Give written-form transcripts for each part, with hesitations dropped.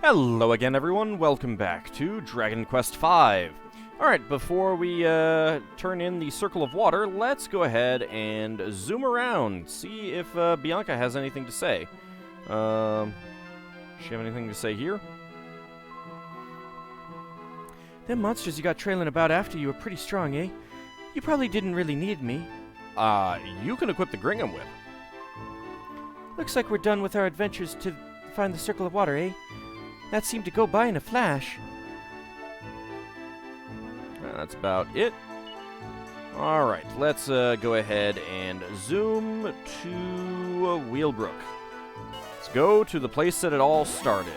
Hello again, everyone. Welcome back to Dragon Quest V. Alright, before we turn in the Circle of Water, let's go ahead and zoom around, see if Bianca has anything to say. Does she have anything to say here? Them monsters you got trailing about after you were pretty strong, eh? You probably didn't really need me. You can equip the Gringham Whip. Looks like we're done with our adventures to find the Circle of Water, eh? That seemed to go by in a flash. That's about it. Alright, let's go ahead and zoom to Wheelbrook. Let's go to the place that it all started.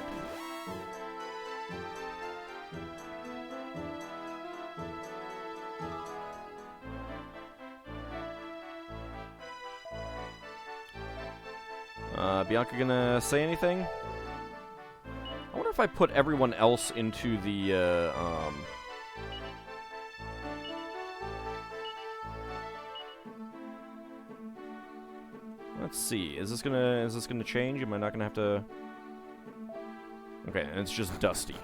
Bianca gonna say anything? I wonder if I put everyone else into the, Let's see. Is this gonna change? Am I not gonna have to... Okay, and it's just Dusty.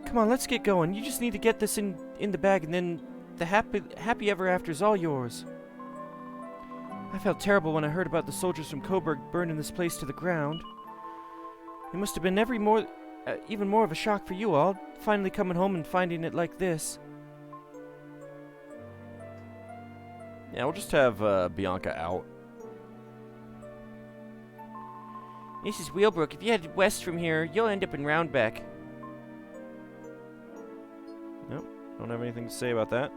Come on, let's get going. You just need to get this in the bag, and then the happy ever after's all yours. I felt terrible when I heard about the soldiers from Coburg burning this place to the ground. It must have been even more of a shock for you all, finally coming home and finding it like this. Yeah, we'll just have Bianca out. This is Wheelbrook. If you head west from here, you'll end up in Roundbeck. Nope, don't have anything to say about that.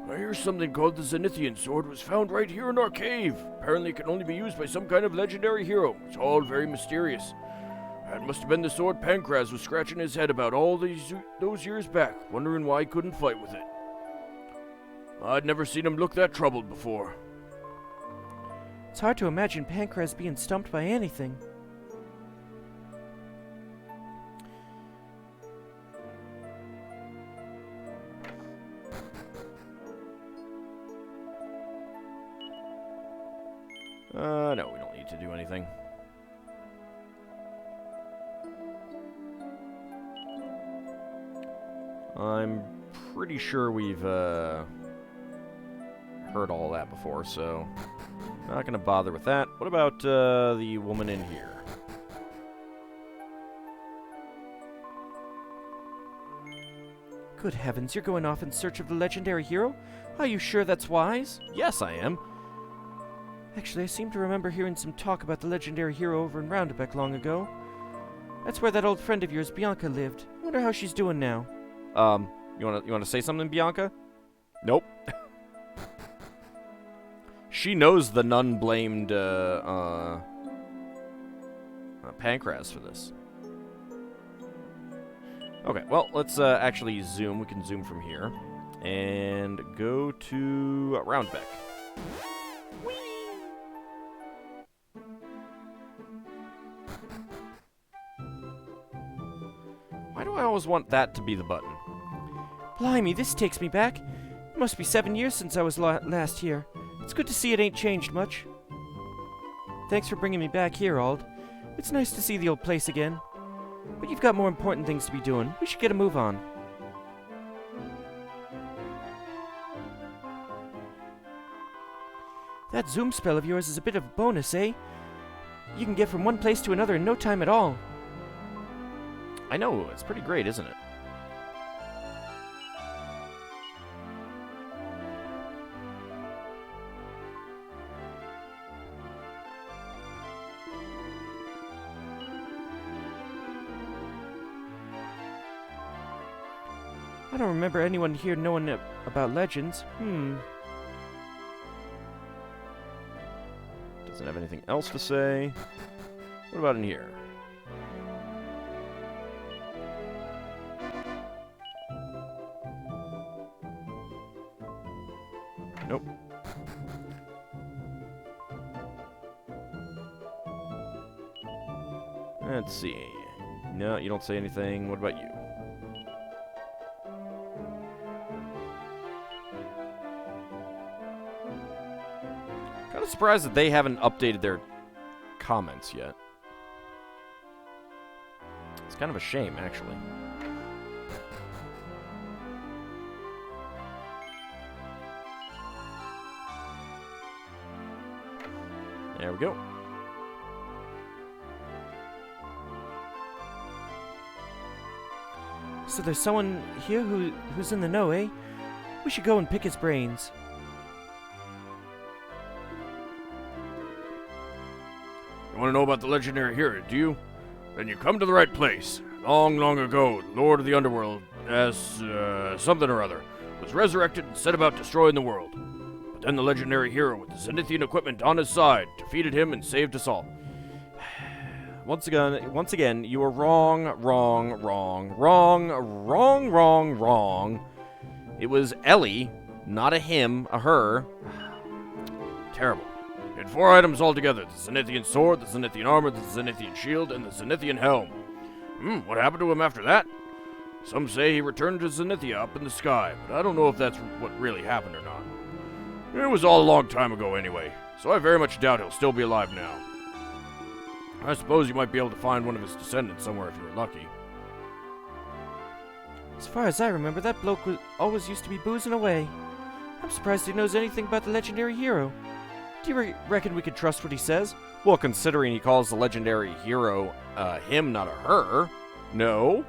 I hear something called the Zenithian sword was found right here in our cave. Apparently it can only be used by some kind of legendary hero. It's all very mysterious. That must have been the sword Pancraz was scratching his head about all those years back, wondering why he couldn't fight with it. I'd never seen him look that troubled before. It's hard to imagine Pancraz being stumped by anything. No, we don't need to do anything. I'm pretty sure we've heard all that before, so not gonna bother with that. What about the woman in here? Good heavens, you're going off in search of the legendary hero? Are you sure that's wise? Yes, I am. Actually, I seem to remember hearing some talk about the legendary hero over in Roundabeck long ago. That's where that old friend of yours, Bianca, lived. I wonder how she's doing now. You wanna say something, Bianca? Nope. She knows the nun blamed Pancraz for this. Okay, well, let's actually zoom. We can zoom from here and go to Roundbeck. Why do I always want that to be the button? Blimey, this takes me back. It must be 7 years since I was last here. It's good to see it ain't changed much. Thanks for bringing me back here, Auld. It's nice to see the old place again. But you've got more important things to be doing. We should get a move on. That zoom spell of yours is a bit of a bonus, eh? You can get from one place to another in no time at all. I know, it's pretty great, isn't it? I don't remember anyone here knowing about legends. Doesn't have anything else to say. What about in here? Nope. Let's see. No, you don't say anything. What about you? Kind of surprised that they haven't updated their comments yet. It's kind of a shame, actually. There we go. So there's someone here who's in the know, eh? We should go and pick his brains. You want to know about the legendary hero, do you? Then you come to the right place. Long, long ago, the Lord of the Underworld, as something or other, was resurrected and set about destroying the world. But then the legendary hero with the Zenithian equipment on his side defeated him and saved us all. Once again, you are wrong. It was Ellie, not a him, a her. Terrible. He had 4 items altogether: the Zenithian sword, the Zenithian armor, the Zenithian shield, and the Zenithian helm. What happened to him after that? Some say he returned to Zenithia up in the sky, but I don't know if that's what really happened or not. It was all a long time ago anyway, so I very much doubt he'll still be alive now. I suppose you might be able to find one of his descendants somewhere if you were lucky. As far as I remember, that bloke always used to be boozing away. I'm surprised he knows anything about the legendary hero. Do you reckon we could trust what he says? Well, considering he calls the legendary hero him, not a her. No.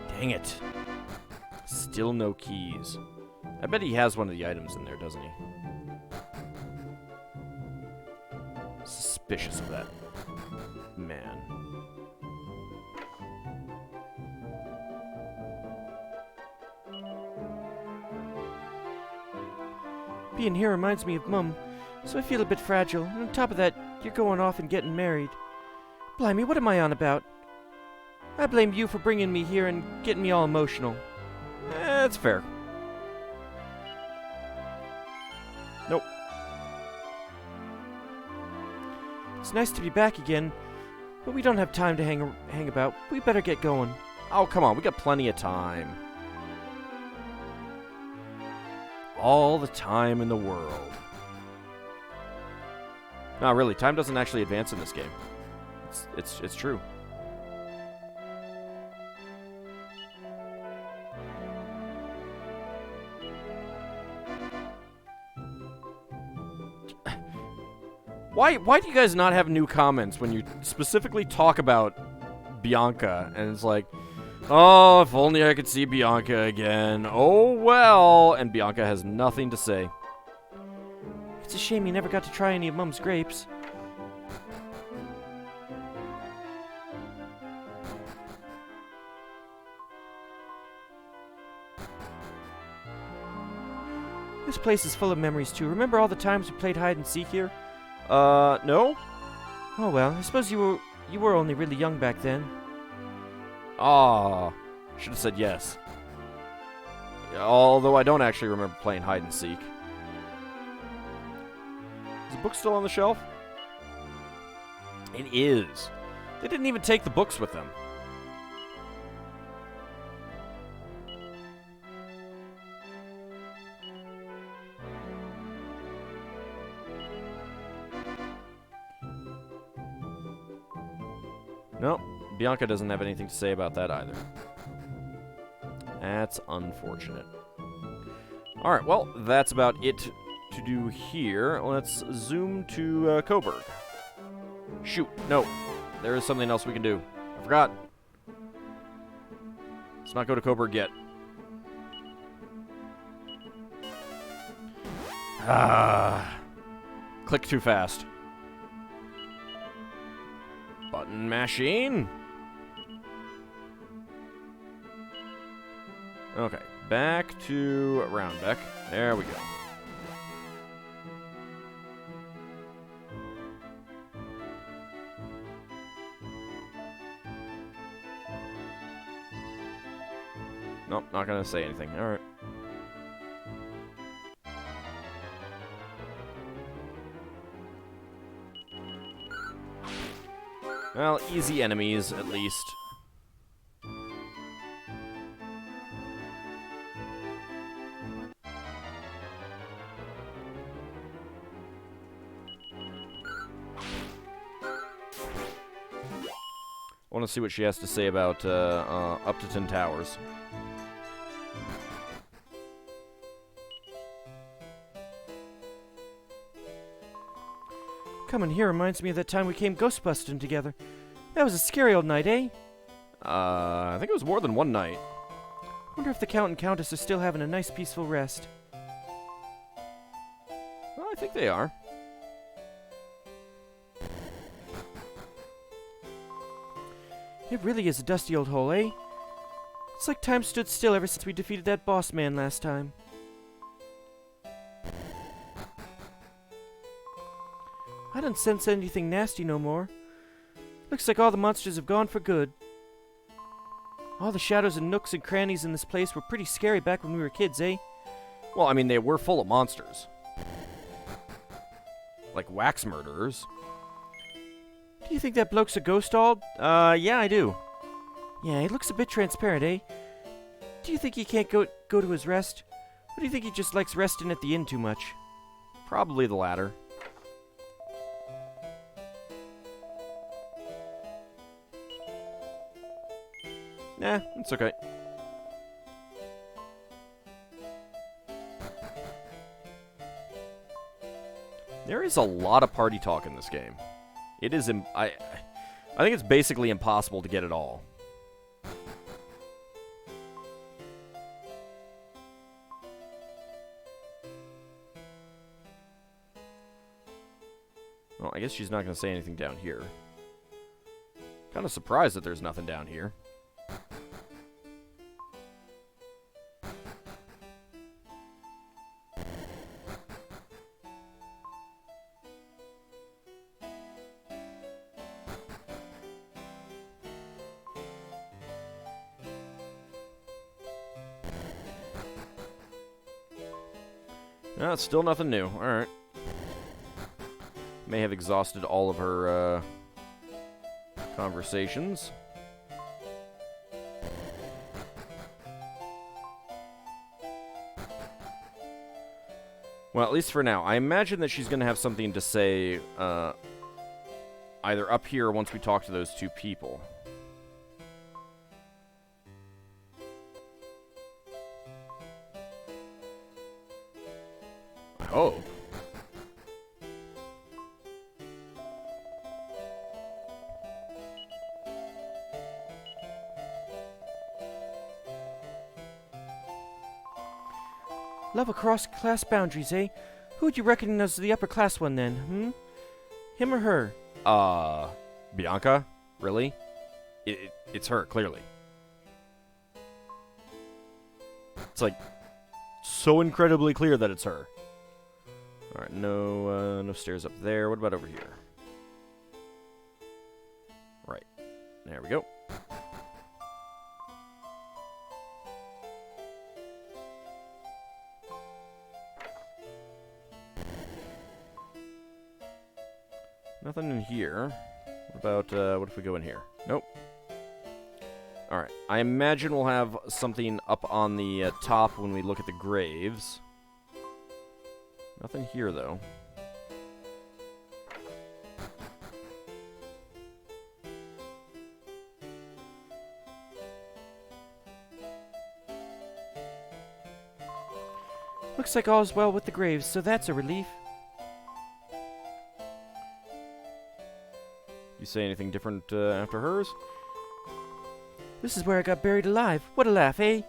Dang it. Still no keys. I bet he has one of the items in there, doesn't he? Suspicious of that. Man. Being here reminds me of Mum, so I feel a bit fragile, and on top of that, you're going off and getting married. Blimey, what am I on about? I blame you for bringing me here and getting me all emotional. That's fair. Nope. It's nice to be back again, but we don't have time to hang about. We better get going. Oh, come on. We got plenty of time. All the time in the world. No, really, time doesn't actually advance in this game. It's true. Why do you guys not have new comments when you specifically talk about Bianca? And it's like, oh, if only I could see Bianca again. Oh, well. And Bianca has nothing to say. It's a shame you never got to try any of Mum's grapes. This place is full of memories, too. Remember all the times we played hide and seek here? No? Oh, well, I suppose you were only really young back then. Ah, should have said yes. Although I don't actually remember playing hide and seek. Is the book still on the shelf? It is. They didn't even take the books with them. Nope, Bianca doesn't have anything to say about that either. That's unfortunate. Alright, well, that's about it to do here. Let's zoom to Coburg. Shoot, no. There is something else we can do. I forgot. Let's not go to Coburg yet. Click too fast. Button machine. Okay, back to Roundbeck. There we go. Nope, not gonna say anything. Alright. Well, easy enemies, at least. Want to see what she has to say about Upton Towers. Coming here reminds me of that time we came ghost busting together. That was a scary old night, eh? I think it was more than one night. Wonder if the Count and Countess are still having a nice peaceful rest. Well, I think they are. It really is a dusty old hole, eh? It's like time stood still ever since we defeated that boss man last time. I don't sense anything nasty no more. Looks like all the monsters have gone for good. All the shadows and nooks and crannies in this place were pretty scary back when we were kids, eh? Well, I mean, they were full of monsters. Like wax murderers. Do you think that bloke's a ghost, Ald? Yeah, I do. Yeah, he looks a bit transparent, eh? Do you think he can't go to his rest? Or do you think he just likes resting at the inn too much? Probably the latter. Nah, it's okay. There is a lot of party talk in this game. It is I think it's basically impossible to get it all. Well, I guess she's not going to say anything down here. Kind of surprised that there's nothing down here. No, it's still nothing new. Alright. May have exhausted all of her conversations. Well, at least for now. I imagine that she's going to have something to say either up here or once we talk to those two people. I hope. Love across class boundaries, eh? Who would you reckon as the upper class one then, Him or her? Bianca? Really? It's her, clearly. It's like so incredibly clear that it's her. Alright, no stairs up there. What about over here? Right. There we go. Nothing in here. What about, what if we go in here? Nope. Alright, I imagine we'll have something up on the top when we look at the graves. Nothing here, though. Looks like all's well with the graves, so that's a relief. You say anything different after hers? This is where I got buried alive. What a laugh, eh?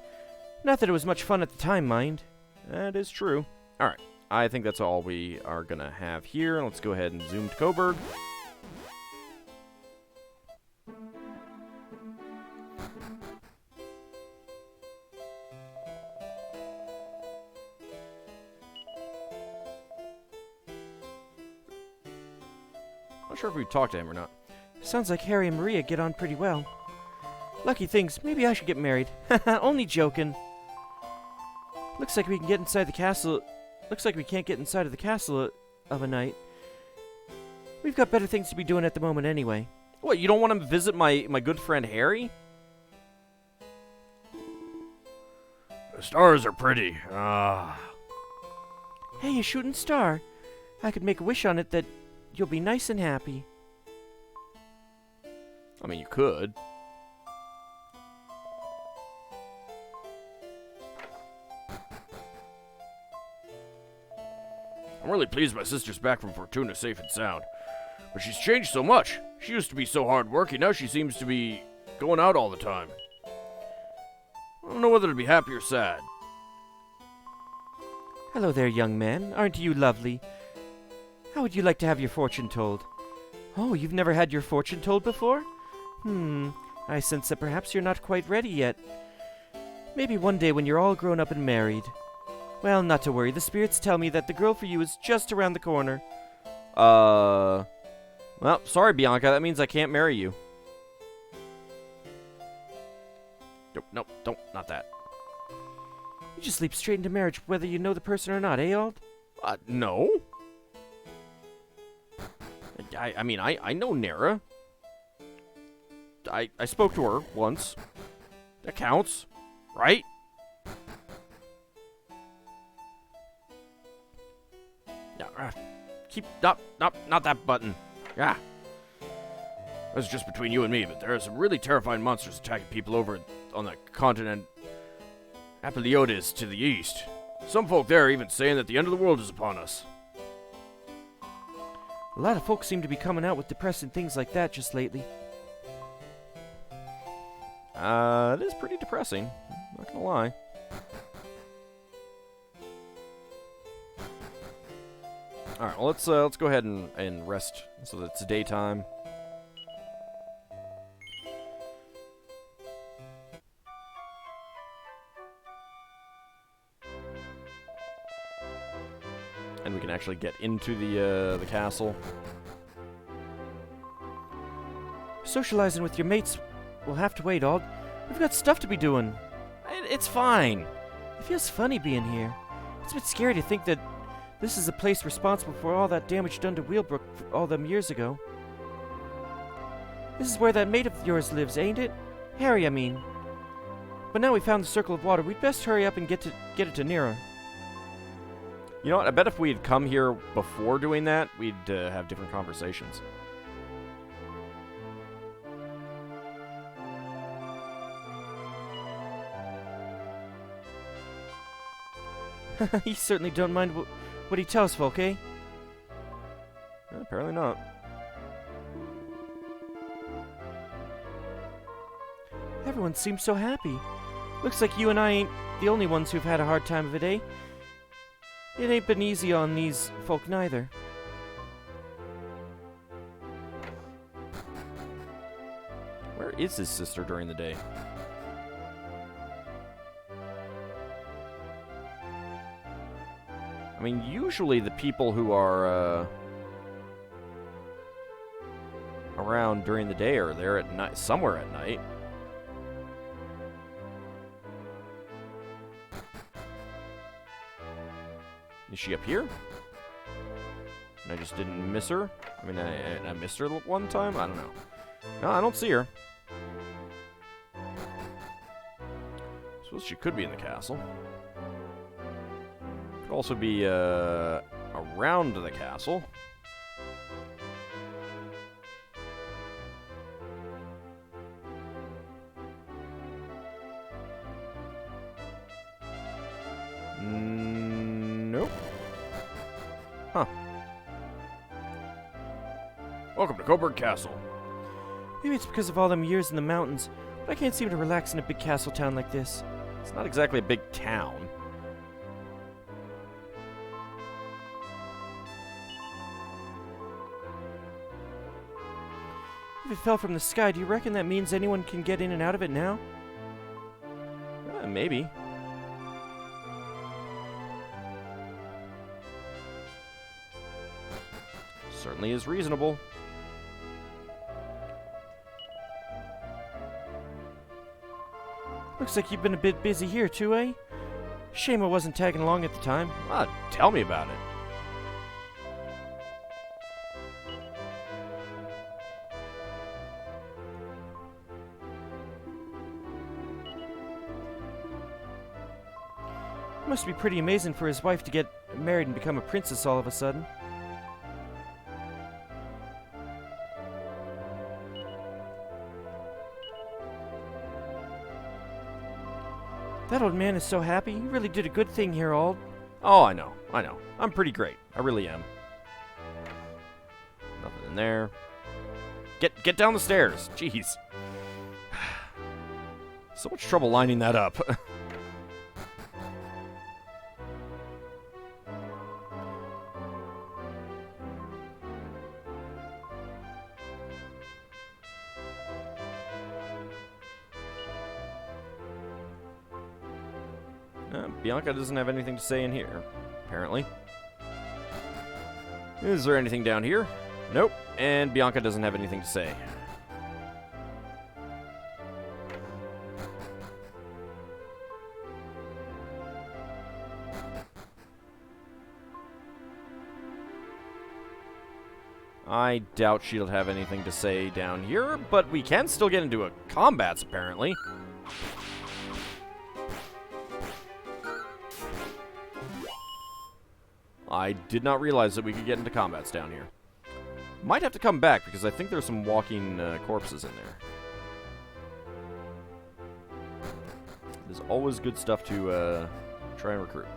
Not that it was much fun at the time, mind. That is true. Alright, I think that's all we are going to have here. Let's go ahead and zoom to Coburg. Not sure if we talked to him or not. Sounds like Harry and Maria get on pretty well. Lucky things, maybe I should get married. Haha, only joking. Looks like we can get inside the castle. Looks like we can't get inside of the castle of a night. We've got better things to be doing at the moment anyway. What, you don't want to visit my good friend Harry? The stars are pretty. Hey, a shooting star. I could make a wish on it that you'll be nice and happy. I mean, you could. I'm really pleased my sister's back from Fortuna safe and sound. But she's changed so much. She used to be so hardworking, now she seems to be going out all the time. I don't know whether to be happy or sad. Hello there, young man. Aren't you lovely? How would you like to have your fortune told? Oh, you've never had your fortune told before? I sense that perhaps you're not quite ready yet. Maybe one day when you're all grown up and married. Well, not to worry. The spirits tell me that the girl for you is just around the corner. Well, sorry, Bianca. That means I can't marry you. Nope, don't, not that. You just leap straight into marriage whether you know the person or not, eh, Auld? No. I mean, I know Nera. I spoke to her once. That counts, right? Yeah, not that button. Yeah. That's just between you and me, but there are some really terrifying monsters attacking people over on the continent Apeliotis to the east. Some folk there are even saying that the end of the world is upon us. A lot of folks seem to be coming out with depressing things like that just lately. It is pretty depressing. Not gonna lie. Alright, well, let's go ahead and rest so that it's daytime. And we can actually get into the castle. Socializing with your mates will have to wait, Auld. We've got stuff to be doing. It's fine. It feels funny being here. It's a bit scary to think that this is the place responsible for all that damage done to Wheelbrook all them years ago. This is where that mate of yours lives, ain't it? Harry, I mean. But now we found the Circle of Water, we'd best hurry up and get it to Nera. You know what? I bet if we had come here before doing that, we'd have different conversations. He certainly don't mind what he tells folk, eh? Apparently not. Everyone seems so happy. Looks like you and I ain't the only ones who've had a hard time of it, eh? It ain't been easy on these folk neither. Where is his sister during the day? I mean, usually the people who are around during the day are there at night, somewhere at night. Is she up here? And I just didn't miss her? I mean, I missed her one time? I don't know. No, I don't see her. Suppose she could be in the castle. Could also be around the castle. Nope. Huh. Welcome to Coburg Castle. Maybe it's because of all them years in the mountains, but I can't seem to relax in a big castle town like this. It's not exactly a big town. If it fell from the sky, do you reckon that means anyone can get in and out of it now? Maybe. Certainly is reasonable. Looks like you've been a bit busy here too, eh? Shame I wasn't tagging along at the time. Tell me about it. It must be pretty amazing for his wife to get married and become a princess all of a sudden. That old man is so happy. You really did a good thing here, Auld. Oh, I know. I'm pretty great. I really am. Nothing in there. Get down the stairs. Jeez. So much trouble lining that up. Bianca doesn't have anything to say in here, apparently. Is there anything down here? Nope. And Bianca doesn't have anything to say. I doubt she'll have anything to say down here, but we can still get into a combats, apparently. I did not realize that we could get into combats down here. Might have to come back, because I think there's some walking corpses in there. There's always good stuff to try and recruit.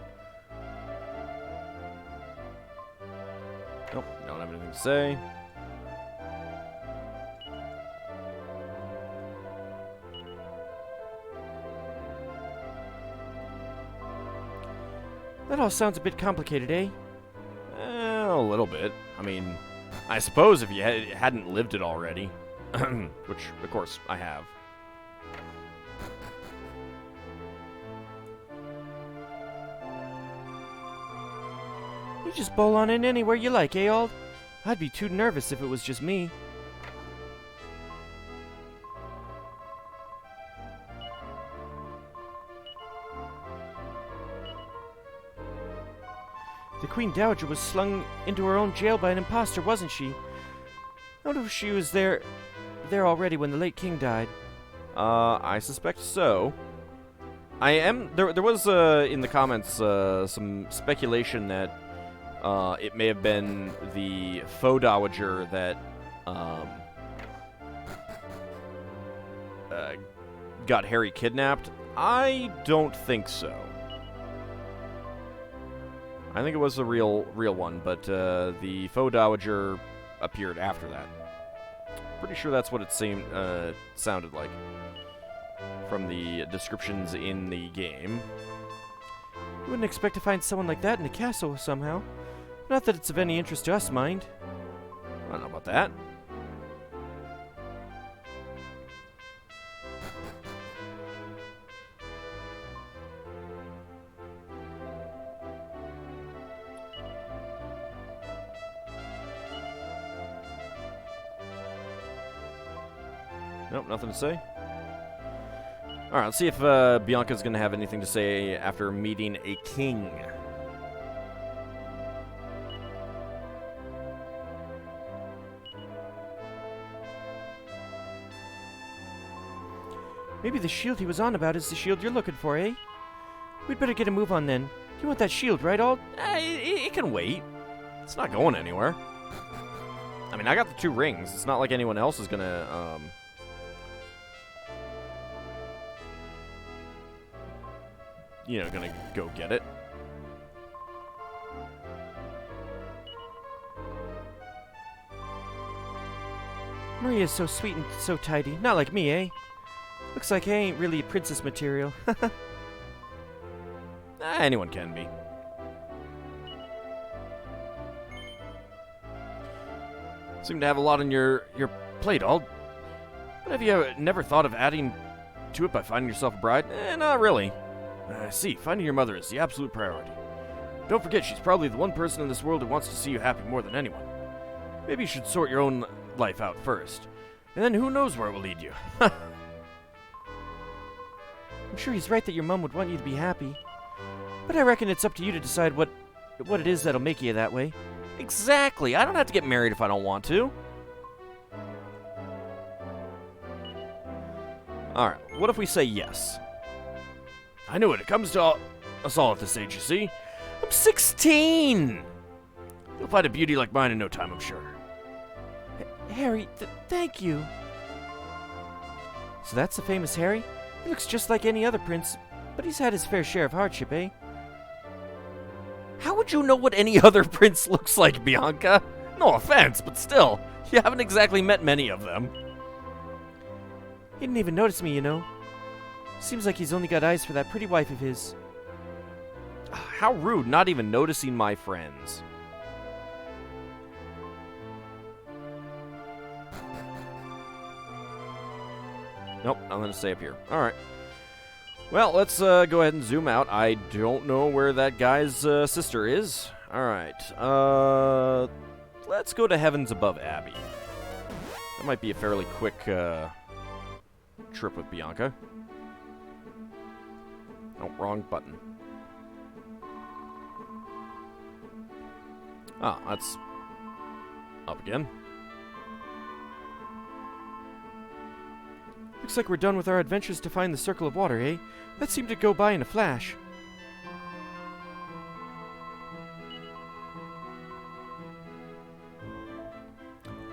Nope, don't have anything to say. That all sounds a bit complicated, eh? A little bit. I mean, I suppose if you hadn't lived it already. Which, of course, I have. You just bowl on in anywhere you like, eh, Auld? I'd be too nervous if it was just me. The Queen Dowager was slung into her own jail by an imposter, wasn't she? I wonder if she was there already when the late king died. I suspect so. There was, in the comments, some speculation that, it may have been the faux dowager that, got Harry kidnapped. I don't think so. I think it was the real one, but the faux dowager appeared after that. Pretty sure that's what it sounded like from the descriptions in the game. You wouldn't expect to find someone like that in the castle somehow. Not that it's of any interest to us, mind. I don't know about that. Nope, nothing to say. Alright, let's see if Bianca's going to have anything to say after meeting a king. Maybe the shield he was on about is the shield you're looking for, eh? We'd better get a move on then. You want that shield, right, Auld? It can wait. It's not going anywhere. I mean, I got the 2 rings. It's not like anyone else is going to... gonna go get it. Maria's so sweet and so tidy. Not like me, eh? Looks like I ain't really princess material. Anyone can be. Seem to have a lot on your plate, Auld. But have you never thought of adding to it by finding yourself a bride? Not really. I see. Finding your mother is the absolute priority. Don't forget, she's probably the one person in this world who wants to see you happy more than anyone. Maybe you should sort your own life out first. And then who knows where it will lead you. I'm sure he's right that your mom would want you to be happy. But I reckon it's up to you to decide what it is that'll make you that way. Exactly. I don't have to get married if I don't want to. Alright, what if we say yes? I knew it. It comes to us all at this age, you see. I'm 16! You'll find a beauty like mine in no time, I'm sure. Harry, thank you. So that's the famous Harry? He looks just like any other prince, But he's had his fair share of hardship, eh? How would you know what any other prince looks like, Bianca? No offense, but still, you haven't exactly met many of them. He didn't even notice me, you know. Seems like he's only got eyes for that pretty wife of his. How rude, not even noticing my friends. Nope, I'm going to stay up here. Alright. Well, let's go ahead and zoom out. I don't know where that guy's sister is. Alright. Let's go to Heavens Above Abbey. That might be a fairly quick trip with Bianca. Oh, wrong button. Ah, that's up again. Looks like we're done with our adventures to find the Circle of Water, eh? That seemed to go by in a flash.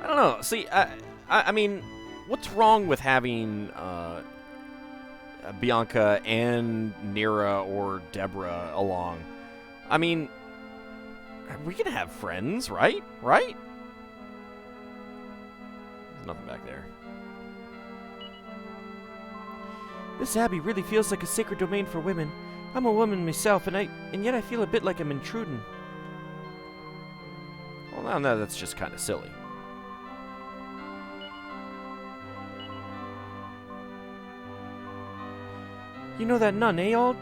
I don't know. See, I mean, what's wrong with having Bianca and Nira or Deborah along? I mean, we can have friends, right? Right? There's nothing back there. This abbey really feels like a sacred domain for women. I'm a woman myself, and yet I feel a bit like I'm intruding. Well, now that's just kind of silly. You know that nun, eh, Auld?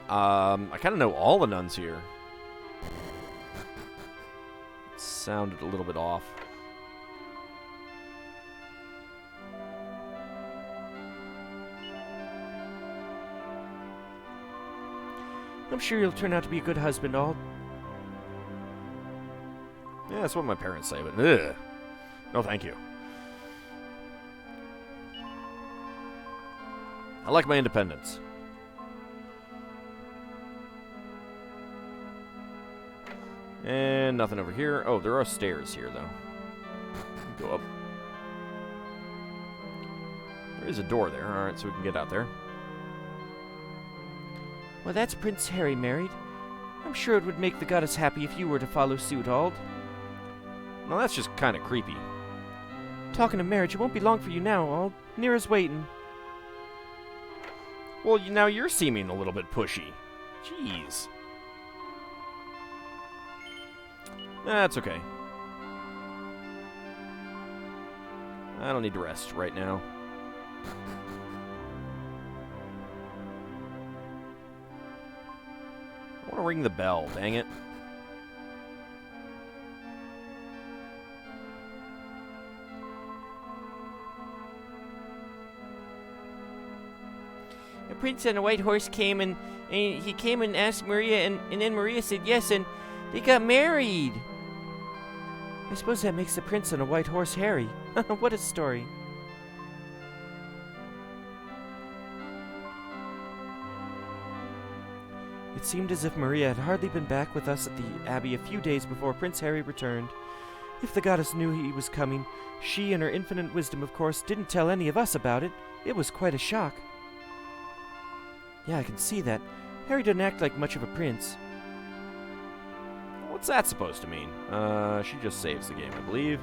I kind of know all the nuns here. It sounded a little bit off. I'm sure you'll turn out to be a good husband, Auld. Yeah, that's what my parents say, but ugh. No, thank you. I like my independence. And nothing over here. Oh, there are stairs here, though. Go up. There is a door there. Alright, so we can get out there. Well, that's Prince Harry married. I'm sure it would make the goddess happy if you were to follow suit, Auld. Well, that's just kind of creepy. Talking of marriage, it won't be long for you now, Auld. Nira's waiting. Well, now you're seeming a little bit pushy. Jeez. That's okay. I don't need to rest right now. I want to ring the bell, dang it. A prince on a white horse came and he came and asked Maria, and then Maria said yes, and they got married. I suppose that makes the prince on a white horse Harry. What a story. It seemed as if Maria had hardly been back with us at the abbey a few days before Prince Harry returned. If the goddess knew he was coming, she, in her infinite wisdom, of course, didn't tell any of us about it. It was quite a shock. Yeah, I can see that. Harry doesn't act like much of a prince. What's that supposed to mean? She just saves the game, I believe.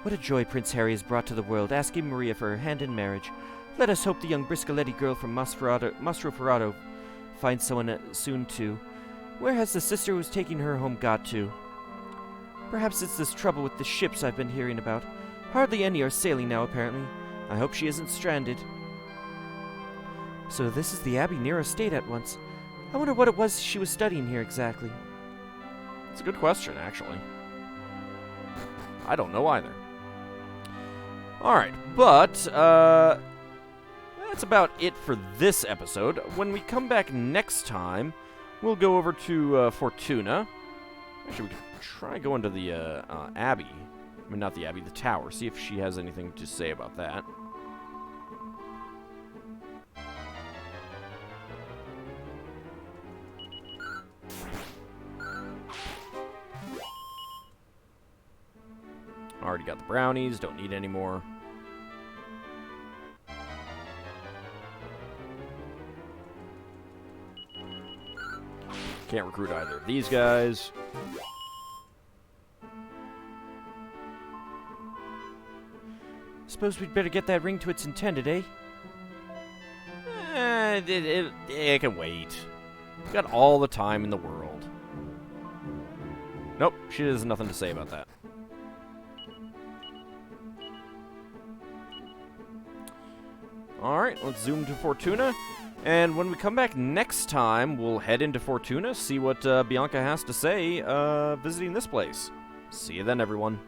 What a joy Prince Harry has brought to the world, asking Maria for her hand in marriage. Let us hope the young Briscoletti girl from Mostroferrato finds someone soon, too. Where has the sister who's taking her home got to? Perhaps it's this trouble with the ships I've been hearing about. Hardly any are sailing now, apparently. I hope she isn't stranded. So this is the abbey Nira stayed at once. I wonder what it was she was studying here exactly. It's a good question, actually. I don't know either. Alright, but, that's about it for this episode. When we come back next time, we'll go over to Fortuna. Actually, we can try going to the Abbey. I mean, not the Abbey, the Tower. See if she has anything to say about that. Already got the brownies. Don't need any more. Can't recruit either of these guys. Suppose we'd better get that ring to its intended, eh? It can wait. We've got all the time in the world. Nope, she has nothing to say about that. Alright, let's zoom to Fortuna. And when we come back next time, we'll head into Fortuna, see what Bianca has to say visiting this place. See you then, everyone.